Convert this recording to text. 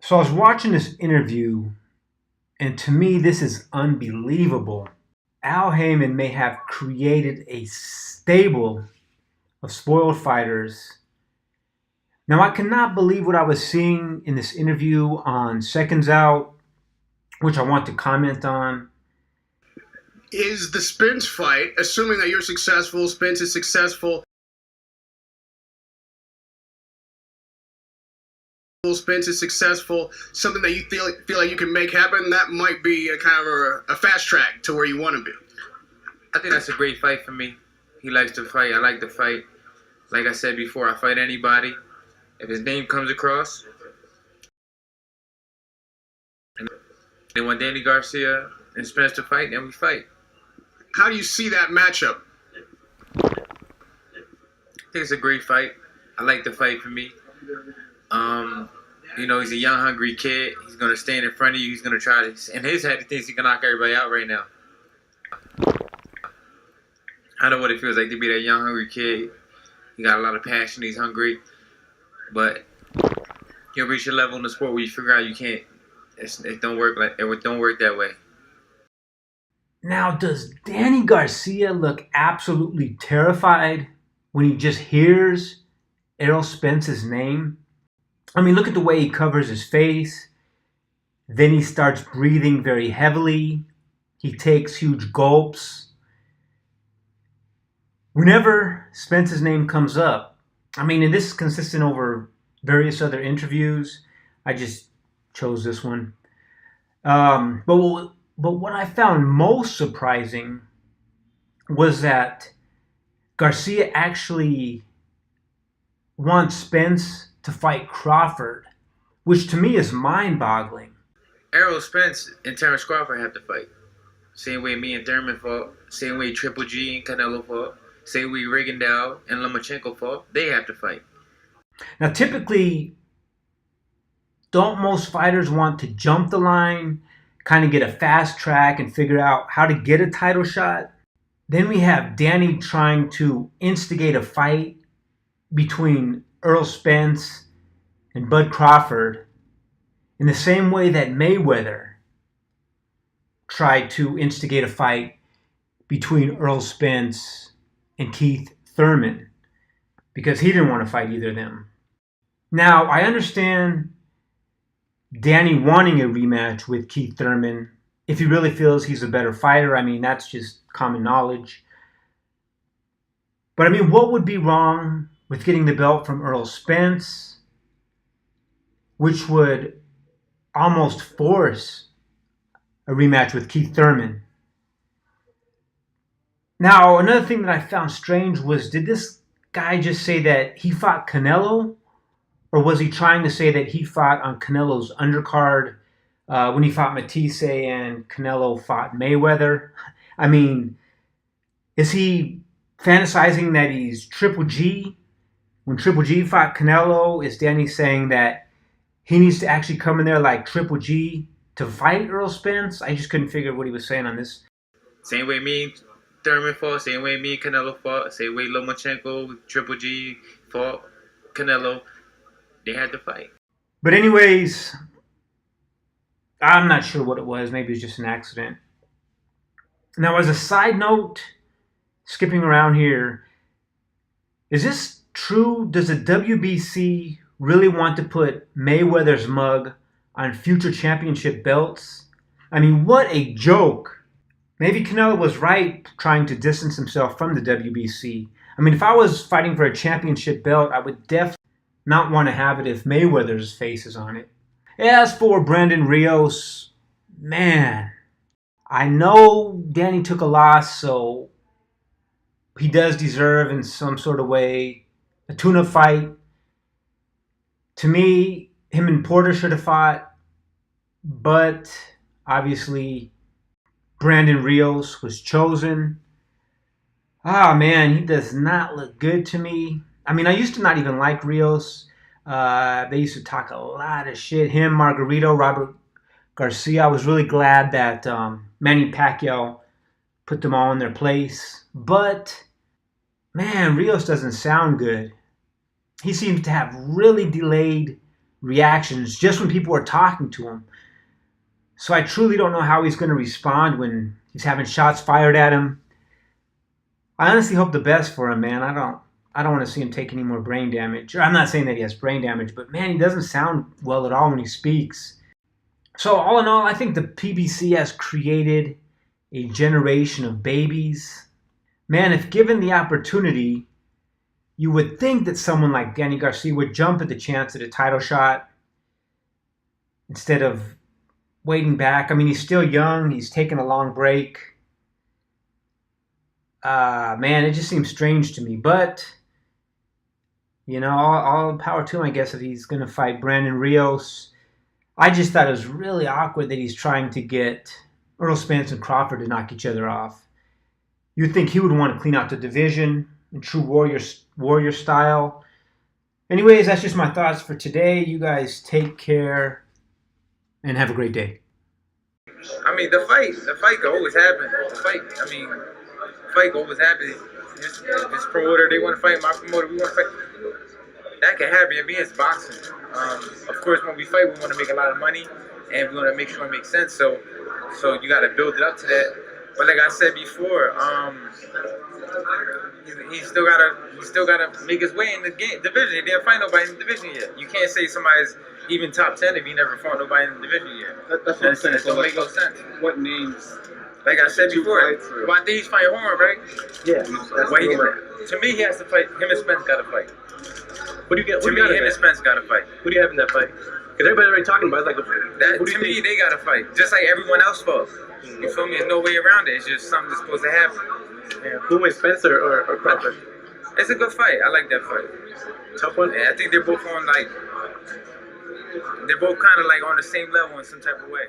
So I was watching this interview, and to me, this is unbelievable. Al Heyman may have created a stable of spoiled fighters. Now, I cannot believe what I was seeing in this interview on Seconds Out, which I want to comment on. Is the Spence fight, assuming that you're successful, Spence is successful, something that you feel like you can make happen? That might be a kind of a fast track to where you want to be. I think that's a great fight for me. He likes to fight. I like to fight. Like I said before, I fight anybody. If his name comes across, and they want Danny Garcia and Spence to fight, then we fight. How do you see that matchup? I think it's a great fight. I like the fight for me. He's a young, hungry kid. He's going to stand in front of you. He's going to try to, in his head, he thinks he can knock everybody out right now. I know what it feels like to be that young, hungry kid. He got a lot of passion. He's hungry. But you'll reach a level in the sport where you figure out you can't. It don't work that way. Now, does Danny Garcia look absolutely terrified when he just hears Errol Spence's name? I mean, look at the way he covers his face. Then he starts breathing very heavily. He takes huge gulps. Whenever Spence's name comes up, and this is consistent over various other interviews. I just chose this one. But what I found most surprising was that Garcia actually wants Spence to fight Crawford, which to me is mind-boggling. Errol Spence and Terence Crawford have to fight. Same way me and Thurman fought. Same way Triple G and Canelo fought. Same way Rigondeaux and Lomachenko fought. They have to fight. Now, typically, don't most fighters want to jump the line, kind of get a fast track and figure out how to get a title shot? Then we have Danny trying to instigate a fight between Errol Spence and Bud Crawford in the same way that Mayweather tried to instigate a fight between Errol Spence and Keith Thurman because he didn't want to fight either of them. Now, I understand Danny wanting a rematch with Keith Thurman if he really feels he's a better fighter. That's just common knowledge. But what would be wrong with getting the belt from Errol Spence, which would almost force a rematch with Keith Thurman? Now, another thing that I found strange was, did this guy just say that he fought Canelo? Or was he trying to say that he fought on Canelo's undercard when he fought Matisse and Canelo fought Mayweather? Is he fantasizing that he's Triple G? When Triple G fought Canelo, is Danny saying that he needs to actually come in there like Triple G to fight Errol Spence? I just couldn't figure what he was saying on this. Same way me and Thurman fought, same way me and Canelo fought, same way Lomachenko, Triple G fought Canelo. They had to fight. But anyways, I'm not sure what it was. Maybe it was just an accident. Now, as a side note, skipping around here, is this true? Does the WBC really want to put Mayweather's mug on future championship belts? What a joke. Maybe Canelo was right trying to distance himself from the WBC. If I was fighting for a championship belt, I would definitely not want to have it if Mayweather's face is on it. As for Brandon Rios, man, I know Danny took a loss, so he does deserve in some sort of way a tune-up fight. To me, him and Porter should have fought, but obviously Brandon Rios was chosen. He does not look good to me. I used to not even like Rios. They used to talk a lot of shit. Him, Margarito, Robert Garcia. I was really glad that Manny Pacquiao put them all in their place. But, man, Rios doesn't sound good. He seems to have really delayed reactions just when people are talking to him. So I truly don't know how he's going to respond when he's having shots fired at him. I honestly hope the best for him, man. I don't want to see him take any more brain damage. Or I'm not saying that he has brain damage, but man, he doesn't sound well at all when he speaks. So all in all, I think the PBC has created a generation of babies. Man, if given the opportunity, you would think that someone like Danny Garcia would jump at the chance at a title shot instead of waiting back. I mean, he's still young. He's taken a long break. Man, it just seems strange to me. But, you know, all power to him, I guess, that he's going to fight Brandon Rios. I just thought it was really awkward that he's trying to get Errol Spence and Crawford to knock each other off. You'd think he would want to clean out the division in true warrior style. Anyways, that's just my thoughts for today. You guys take care and have a great day. I mean, the fight can always happen. The fight can always happen. This promoter, they want to fight. My promoter, we want to fight. That can happen. I mean, it's boxing. Of course, when we fight, we want to make a lot of money, and we want to make sure it makes sense. So you got to build it up to that. But like I said before, he still gotta make his way in the division. He didn't fight nobody in the division yet. You can't say somebody's even top 10 if he never fought nobody in the division yet. That's what I'm saying. That don't make no sense. What names? Like I said before, well, I think he's fighting Horn, right? Yeah. To me, he has to fight. Him and Spence got to fight. What do you get? To me, him and Spence got to fight. Who do you have in that fight? Because everybody's already talking about it. Like, To me, they got to fight. Just like everyone else fought. You feel me? There's no way around it. It's just something that's supposed to happen. Yeah. Who wins, Spencer or Crawford? It's a good fight. I like that fight. Tough one? Yeah, I think they're both kind of like on the same level in some type of way.